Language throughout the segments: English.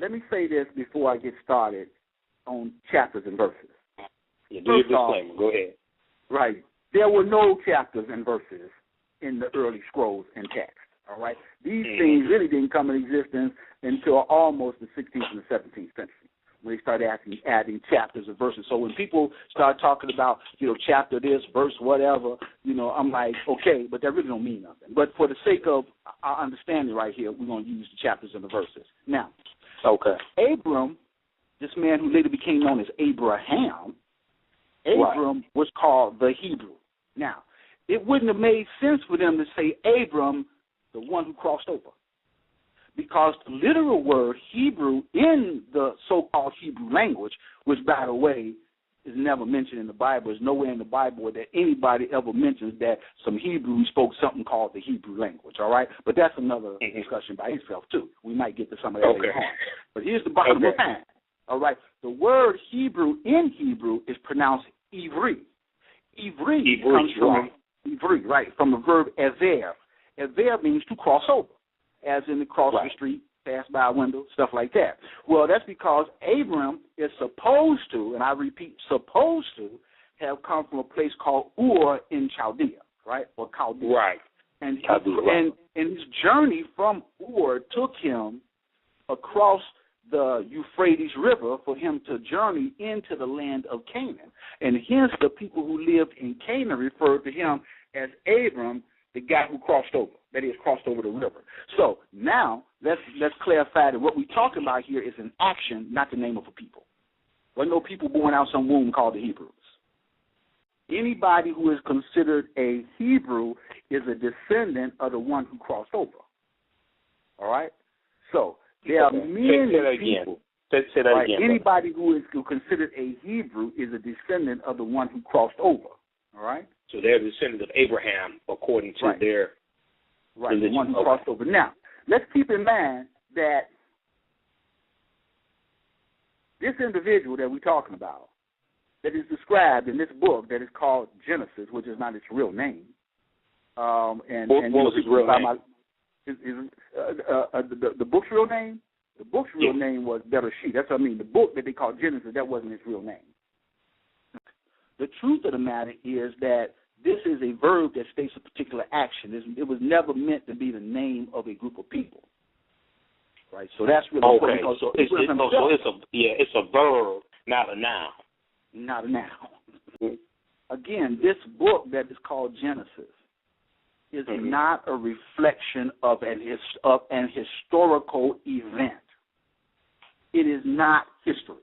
let me say this before I get started on chapters and verses. Yeah, do your disclaimer. Go ahead. Right. There were no chapters and verses in the early scrolls and texts. All right. These things really didn't come into existence until almost the 16th and the 17th century, when they started adding chapters and verses. So when people start talking about, chapter this, verse whatever, I'm like, okay, but that really don't mean nothing. But for the sake of our understanding right here, we're going to use the chapters and the verses. Now, okay. Abram, this man who later became known as Abraham, Abram was called the Hebrew. Now, it wouldn't have made sense for them to say Abram, the one who crossed over, because the literal word Hebrew in the so-called Hebrew language, which, by the way, is never mentioned in the Bible. There's nowhere in the Bible that anybody ever mentions that some Hebrew spoke something called the Hebrew language, all right? But that's another discussion by itself, too. We might get to some of that later on. But here's the bottom line, all right? The word Hebrew in Hebrew is pronounced Ivri. Ivri comes from Ivri, right, from the verb ever. Ever means to cross over, as in to cross the street, pass by a window, stuff like that. Well, that's because Abram is supposed to, and I repeat, supposed to, have come from a place called Ur in Chaldea, right, or Chaldea. Right. And his journey from Ur took him across the Euphrates River for him to journey into the land of Canaan. And hence the people who lived in Canaan referred to him as Abram, the guy who crossed over, that is, crossed over the river. So now let's clarify that what we're talking about here is an action, not the name of a people. There are no people born out some womb called the Hebrews. Anybody who is considered a Hebrew is a descendant of the one who crossed over. All right? So there are many people. Say that again. Anybody who is considered a Hebrew is a descendant of the one who crossed over. All right? So they're descendants of Abraham according to their religion. The one who crossed over. Now, let's keep in mind that this individual that we're talking about, that is described in this book that is called Genesis, which is not its real name. What was his real name? The book's real name? The book's real name was Bereshit. That's what I mean. The book that they call Genesis, that wasn't his real name. The truth of the matter is that this is a verb that states a particular action. It was never meant to be the name of a group of people. Right? So that's really important. So it's a verb, not a noun. Not a noun. Again, this book that is called Genesis is not a reflection of an historical event. It is not history.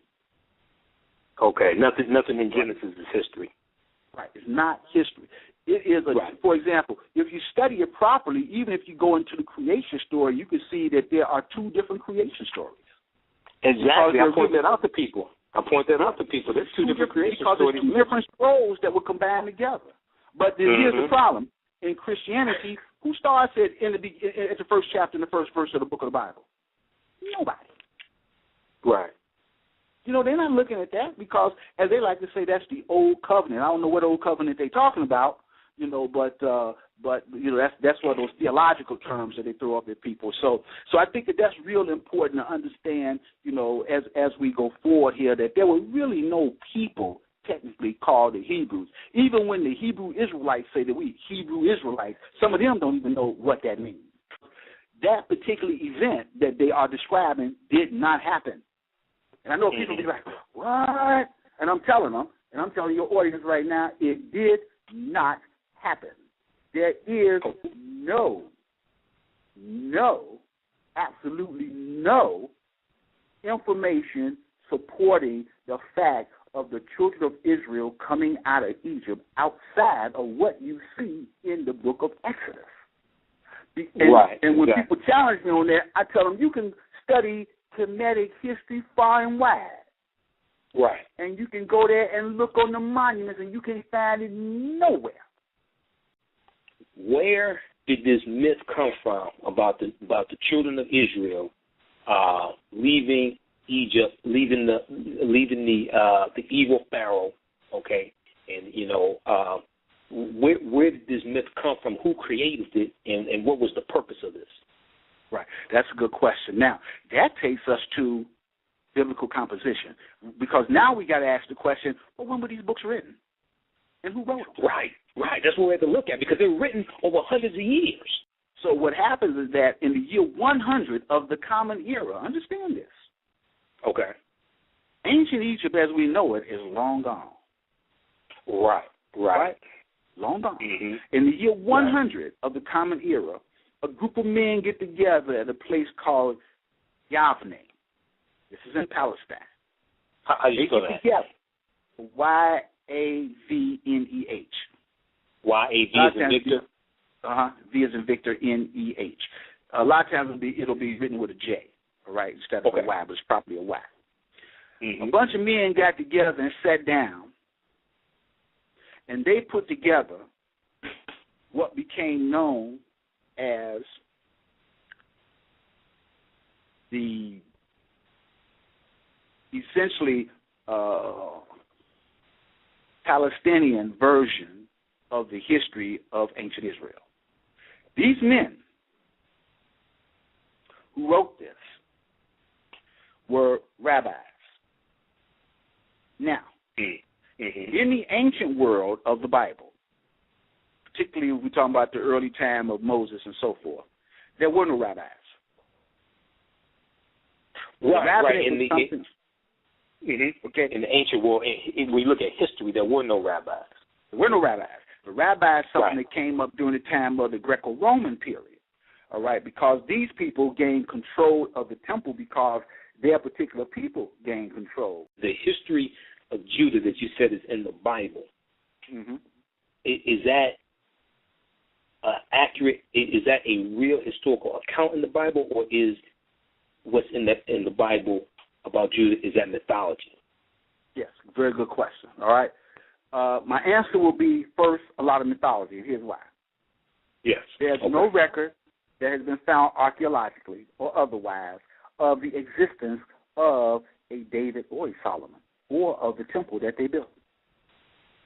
Okay, nothing in Genesis is history. Right, it's not history. It is, for example, if you study it properly, even if you go into the creation story, you can see that there are two different creation stories. Exactly, I point that out to people. There's two different creation stories. Because there's two different scrolls that were combined together. But here's the problem. In Christianity, who starts at the first chapter in the first verse of the book of the Bible? Nobody. Right. They're not looking at that because, as they like to say, that's the old covenant. I don't know what old covenant they're talking about, but that's one of those theological terms that they throw up at people. So I think that's real important to understand, as we go forward here, that there were really no people technically called the Hebrews. Even when the Hebrew Israelites say that we Hebrew Israelites, some of them don't even know what that means. That particular event that they are describing did not happen. And I know people be like, what? And I'm telling them, and I'm telling your audience right now, it did not happen. There is absolutely no information supporting the fact of the children of Israel coming out of Egypt outside of what you see in the book of Exodus. And when people challenge me on that, I tell them you can study Kemetic history far and wide. Right. And you can go there and look on the monuments and you can find it nowhere. Where did this myth come from about the children of Israel leaving Egypt, leaving the evil Pharaoh? Okay, and where did this myth come from? Who created it, and what was the purpose of this? Right. That's a good question. Now, that takes us to biblical composition, because now we got to ask the question, well, when were these books written? And who wrote them? Right. That's what we have to look at, because they're written over hundreds of years. So what happens is that in the year 100 of the Common Era, understand this. Okay. Ancient Egypt, as we know it, is long gone. Right. Long gone. Mm-hmm. In the year 100 of the Common Era, a group of men get together at a place called Yavne. This is in Palestine. How do you spell that? Together. Yavneh. Y-A-V as in Victor? V as in Victor, Neh. A lot of times it'll be written with a J, all right, instead of a Y, but it's probably a Y. Mm-hmm. A bunch of men got together and sat down, and they put together what became known as the essentially Palestinian version of the history of ancient Israel. These men who wrote this were rabbis. Now, in the ancient world of the Bible, particularly if we're talking about the early time of Moses and so forth, there were no rabbis. Right. In the ancient world, if we look at history, there were no rabbis. There were no rabbis. The rabbi is something that came up during the time of the Greco-Roman period, all right, because these people gained control of the temple because their particular people gained control. The history of Judah that you said is in the Bible, is that accurate? Is that a real historical account in the Bible, or is what's in the Bible about Judah, is that mythology? Yes, very good question, all right. My answer will be, first, a lot of mythology, and here's why. Yes. There's no record that has been found archaeologically or otherwise of the existence of a David or a Solomon or of the temple that they built.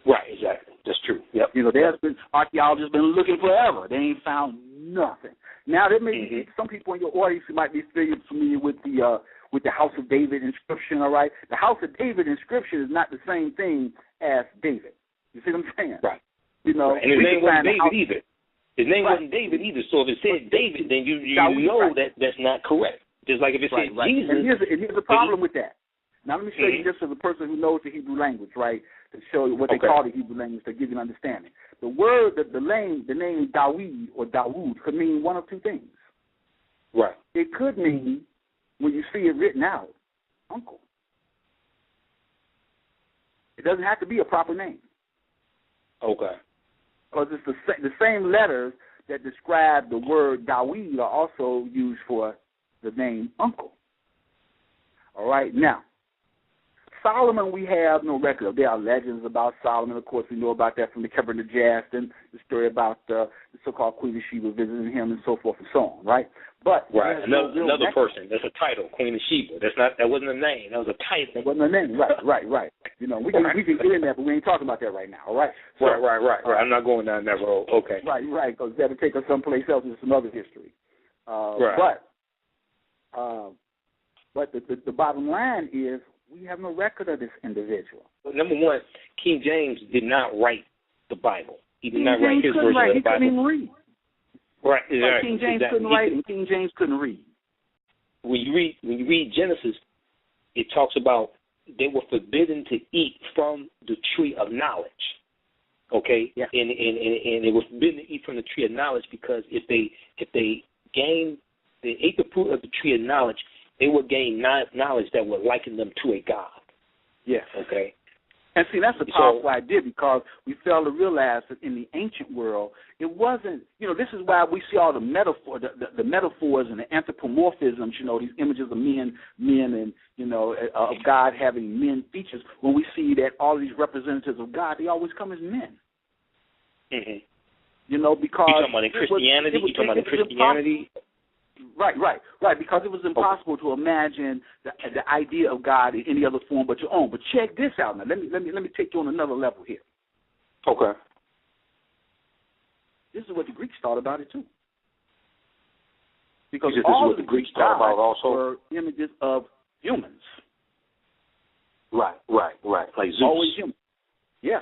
Right, exactly. That's true. Yep. You know, there's been archaeologists been looking forever. They ain't found nothing. Now, there may be some people in your audience who might be familiar with the House of David inscription, all right? The House of David inscription is not the same thing as David. You see what I'm saying? Right. You know, and his name wasn't David either. His name wasn't David either. So if it said David, then you know that's not correct. Just like if it said Jesus. And here's the problem with that. Now, let me show you, just as a person who knows the Hebrew language, right, to show you what they call the Hebrew language, to give you an understanding. The word, the name Dawid or Dawood could mean one of two things. Right. It could mean, when you see it written out, uncle. It doesn't have to be a proper name. Okay. Because it's the same letters that describe the word Dawid are also used for the name uncle. All right. Now, Solomon, we have no record of. There are legends about Solomon. Of course, we know about that from the Kebra Najast and the story about the so-called Queen of Sheba visiting him and so forth and so on, right? But another person. That's a title, Queen of Sheba. That wasn't a name. That was a title. That wasn't a name. Right. You know, we can get in that, but we ain't talking about that right now. All right. So, right. I'm not going down that road. Okay. Right. Because that'll take us someplace else into some other history. But the bottom line is, we have no record of this individual. Well, number one, King James did not write the Bible. He did not write his version of the Bible. He couldn't even read. Right. King James couldn't write, and King James couldn't read. When you read Genesis, it talks about they were forbidden to eat from the tree of knowledge. Okay. Yeah. And they were forbidden to eat from the tree of knowledge because if they ate the fruit of the tree of knowledge, they would gain knowledge that would liken them to a god. Yes. Okay. And see, that's a powerful idea, because we fail to realize that in the ancient world, it wasn't, this is why we see all the metaphors and the anthropomorphisms, these images of men and, of God having men features. When we see that all these representatives of God, they always come as men. Mm-hmm. Because... You're talking about in Christianity? You're talking about in Christianity? Right, because it was impossible to imagine the idea of God in any other form but your own. But check this out now. Let me take you on another level here. Okay. This is what the Greeks thought about it too. Because this all is what of the the Greeks gods talk about also. were images of humans. Right. Like Zeus. Always human. Yeah,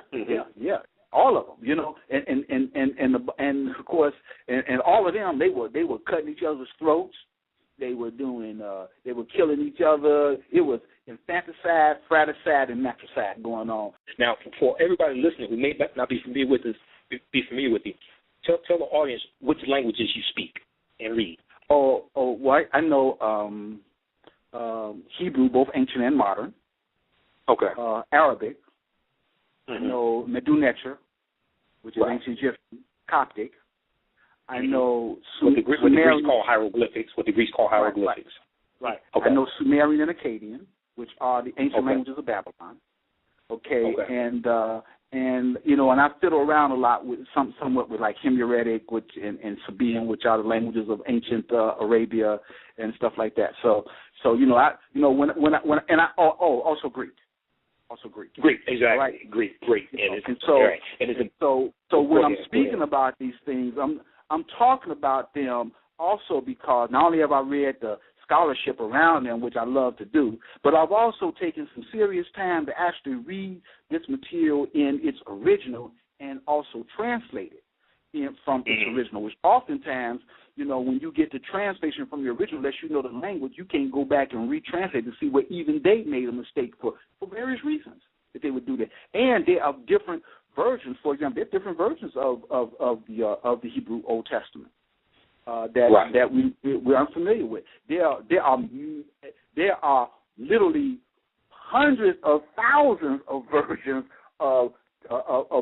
yeah. All of them, you know, and of course, and all of them, they were cutting each other's throats. They were killing each other. It was infanticide, fratricide, and matricide going on. Now, for everybody listening who may not be familiar with you, tell the audience which languages you speak and read. Well, I know Hebrew, both ancient and modern. Okay. Arabic. I know Medu Neter, which is ancient Egyptian, Coptic. I know what the Greeks call hieroglyphics. Right. Okay. I know Sumerian and Akkadian, which are the ancient languages of Babylon. Okay. And you know, and I fiddle around a lot with somewhat with like Himyaritic, and Sabaean, which are the languages of ancient Arabia and stuff like that. So you know, also Greek. Greek, exactly. Right. Greek. So when I'm speaking about these things, I'm talking about them also because not only have I read the scholarship around them, which I love to do, but I've also taken some serious time to actually read this material in its original and also translate it from its original, which oftentimes, you know, when you get the translation from the original, unless you know the language, you can't go back and retranslate to see where even they made a mistake for various reasons that they would do that. And there are different versions. For example, there are different versions of the Hebrew Old Testament that we're unfamiliar with. There are literally hundreds of thousands of versions of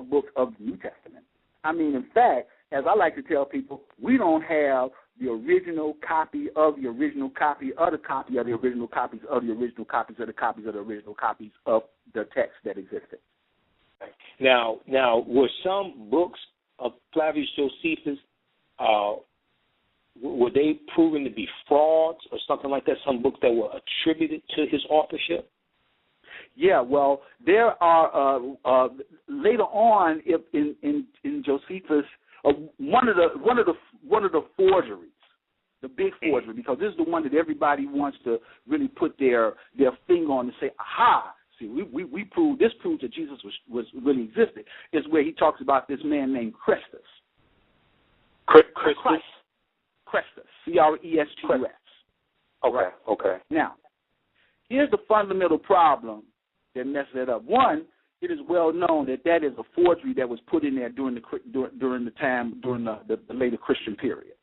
books of the New Testament. I mean, in fact, as I like to tell people, we don't have the original copy of the original copy of the copy of the original copies of the original copies of the copies of the original copies of the text that existed. Now, were some books of Flavius Josephus, were they proven to be frauds or something like that? Some books that were attributed to his authorship? Yeah, well, there are later on in Josephus one of the forgeries, the big forgery, because this is the one that everybody wants to really put their finger on and say, aha. See, we proved that Jesus was really existed. Is where he talks about this man named Chrestus. Chrestus, Crestus. Okay. Now, here's the fundamental problem that messes it up. One, it is well known that is a forgery that was put in there during the later Christian period.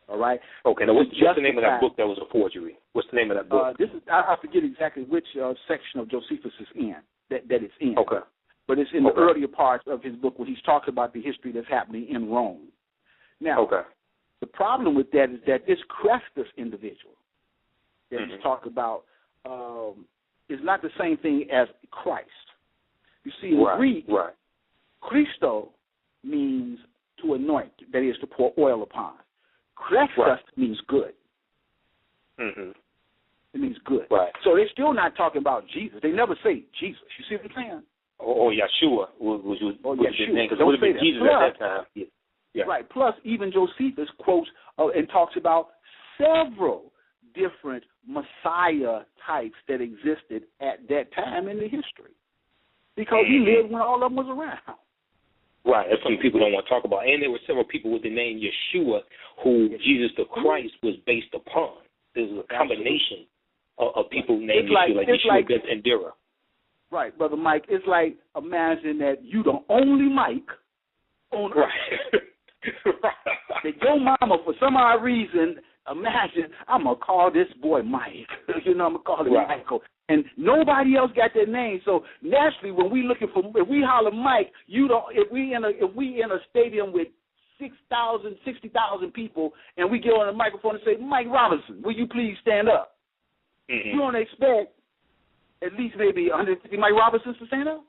All right. Okay. Now, what's the name of that book that was a forgery? What's the name of that book? I forget exactly which section of Josephus is in that it's in. Okay. But it's in the earlier parts of his book where he's talking about the history that's happening in Rome. Now, the problem with that is that this Chrestus individual that he's talking about is not the same thing as Christ. You see, in Greek, Christo means to anoint, that is, to pour oil upon. Chrestus means good. Mm-hmm. It means good. Right. So they're still not talking about Jesus. They never say Jesus. You see what I'm saying? Or Yeshua, which was his name, because it would have been Jesus at that time. Yeah. Right. Plus, even Josephus quotes and talks about several different Messiah types that existed at that time in the history, because he lived when all of them was around. Right, that's something people don't want to talk about. And there were several people with the name Yeshua who Jesus the Christ was based upon. There's a combination of people named Yeshua, like Yeshua ben Endira. Right, Brother Mike. It's like, imagine that you the only Mike on earth. That your mama, for some odd reason, imagine, I'm going to call this boy Mike. I'm going to call him Michael. And nobody else got that name. So naturally, when we looking for, if we holler Mike, if we in a stadium with 6,000, 60,000 people, and we get on the microphone and say, Mike Robinson, will you please stand up? Mm-hmm. You don't expect at least maybe 150 Mike Robinsons to stand up.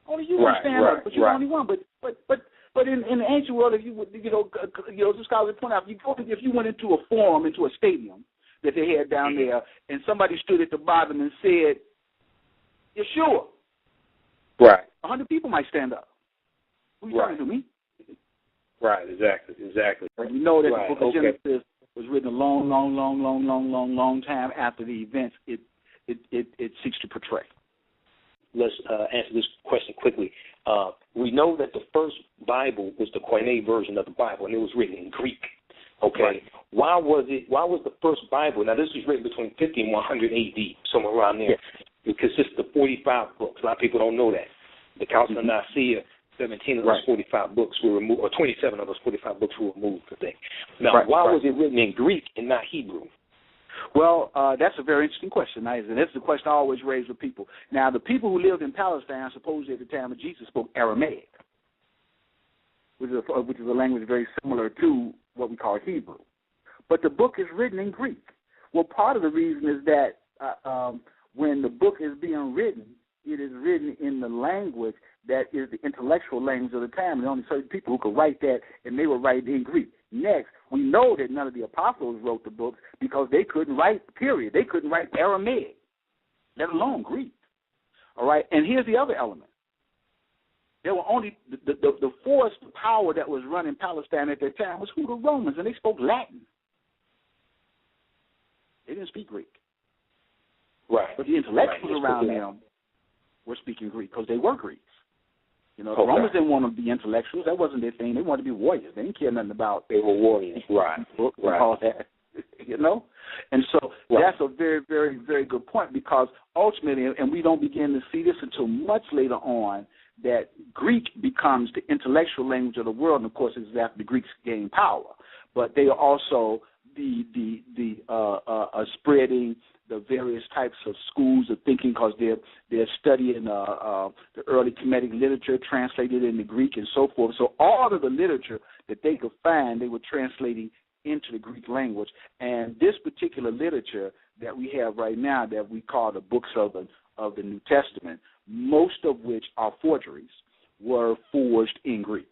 Only you want to stand up, but you're the only one. But in the ancient world, if you would, the scholars point out, if you went into a forum, into a stadium that they had down there, and somebody stood at the bottom and said, Yeshua. Right. 100 people might stand up. Who are you talking to, me? Right, exactly. We know that the book of Genesis, was written a long time after the events it seeks to portray. Let's answer this question quickly. We know that the first Bible was the Koine version of the Bible, and it was written in Greek. Okay, right. Why was the first Bible? Now, this was written between 50 and 100 A.D., somewhere around there. Yes. It consists of 45 books. A lot of people don't know that. The Council of Nicaea, 17 of those 45 books were removed, or 27 of those 45 books were removed, I think. Now, why was it written in Greek and not Hebrew? Well, that's a very interesting question, and that's the question I always raise with people. Now, the people who lived in Palestine, supposedly at the time of Jesus, spoke Aramaic, which is a language very similar to what we call Hebrew. But the book is written in Greek. Well, part of the reason is that when the book is being written, it is written in the language that is the intellectual language of the time. There are only certain people who could write that, and they were writing in Greek. Next, we know that none of the apostles wrote the books because they couldn't write, period. They couldn't write Aramaic, let alone Greek. All right? And here's the other element. There were only the force, the power that was running Palestine at that time was who? The Romans, and they spoke Latin. They didn't speak Greek. Right. But the intellectuals around them were speaking Greek because they were Greeks. You know, the Romans didn't want to be intellectuals. That wasn't their thing. They wanted to be warriors. They didn't care nothing about. They were warriors, right? All that, you know. And so that's a very, very, very good point because ultimately, and we don't begin to see this until much later on, that Greek becomes the intellectual language of the world. And of course, it's after the Greeks gain power, but they are also the spreading the various types of schools of thinking because they're studying the early Kemetic literature translated into Greek and so forth. So all of the literature that they could find, they were translating into the Greek language. And this particular literature that we have right now that we call the books of the New Testament, most of which are forgeries, were forged in Greek.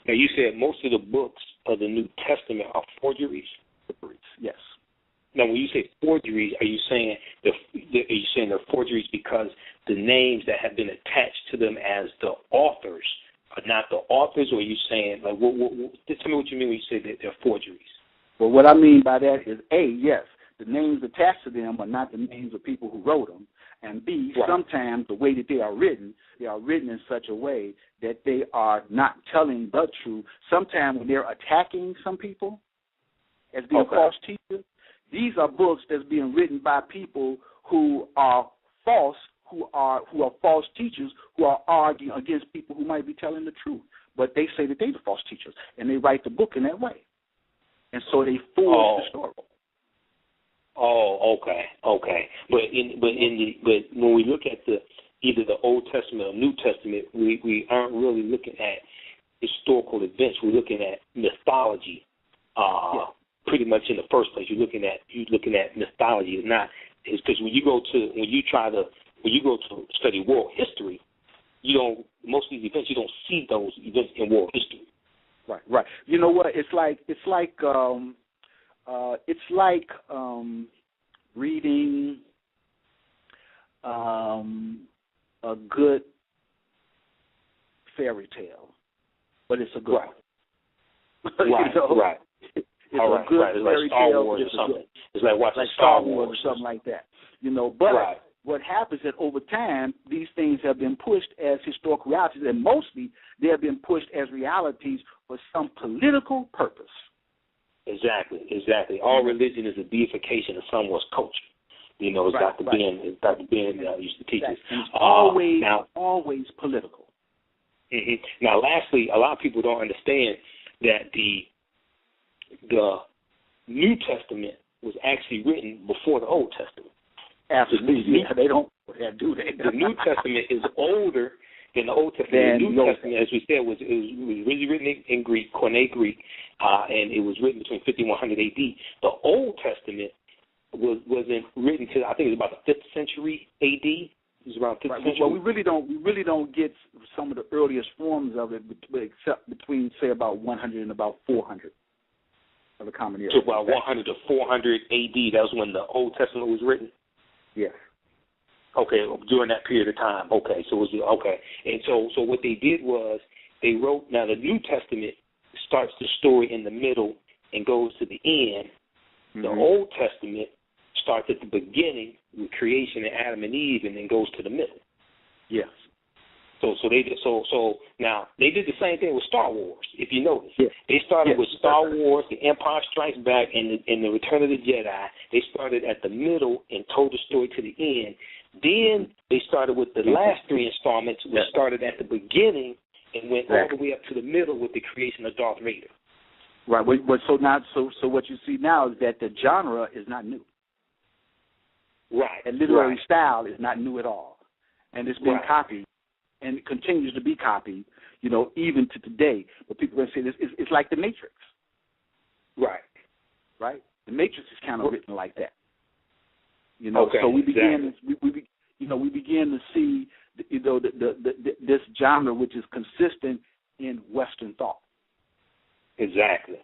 Now, you said most of the books of the New Testament are forgeries? Yes. Now, when you say forgeries, are you saying they're forgeries because the names that have been attached to them as the authors are not the authors, or are you saying, like, tell me what you mean when you say that they're forgeries? Well, what I mean by that is, A, yes, the names attached to them are not the names of people who wrote them, and B, sometimes the way that they are written in such a way that they are not telling the truth. Sometimes when they're attacking some people as being false teachers, these are books that's being written by people who are false, who are false teachers, who are arguing against people who might be telling the truth. But they say that they're the false teachers, and they write the book in that way. And so they forge the story. Oh, okay. But when we look at either the Old Testament or New Testament, we aren't really looking at historical events. We're looking at mythology. Pretty much in the first place, you're looking at mythology. It's not because when you go to study world history, most of these events you don't see those events in world history. Right. You know what? It's like reading a good fairy tale, but it's a good one. Right. It's a good fairy tale or something. It's like watching Star Wars or something like that. But what happens is over time, these things have been pushed as historical realities, and mostly they have been pushed as realities for some political purpose. Exactly. All religion is a deification of someone's culture. As Dr. Ben used to teach us. It's always political. Mm-hmm. Now, lastly, a lot of people don't understand that the New Testament was actually written before the Old Testament. Absolutely. They don't do that. The New Testament is older than the Old Testament. The New Testament, as we said, was really written in Greek, Koine Greek, and it was written between 50 and 100 A.D. The Old Testament wasn't written till I think it was about the 5th century A.D. It was around 5th century. Well, we really don't get some of the earliest forms of it, except between say about 100 and about 400 of the Common Era. So about 100 to 400 A.D. That was when the Old Testament was written. Yes. Okay, during that period of time. Okay, so it was and so what they did was they wrote. Now the New Testament starts the story in the middle and goes to the end. The Old Testament starts at the beginning with creation and Adam and Eve, and then goes to the middle. Yes. So now they did the same thing with Star Wars. If you notice, yes. They started with Star Wars, The Empire Strikes Back, and the Return of the Jedi. They started at the middle and told the story to the end. Then they started with the last 3 installments, which started at the beginning and went all the way up to the middle with the creation of Darth Vader. Right. So what you see now is that the genre is not new. Right. And literary style is not new at all, and it's been copied, and it continues to be copied, even to today. But people are going to say this. It's like the Matrix. Right. Right. The Matrix is kind of written like that. So we begin. We begin to see, this genre which is consistent in Western thought. Exactly.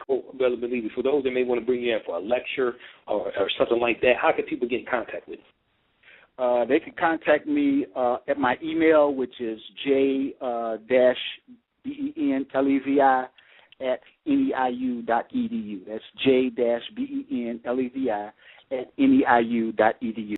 Well, Brother Believe, for those that may want to bring you in for a lecture or something like that, how can people get in contact with you? They can contact me at my email, which is j-benlevi at neiu.edu. That's j-benlevi at neiu.edu.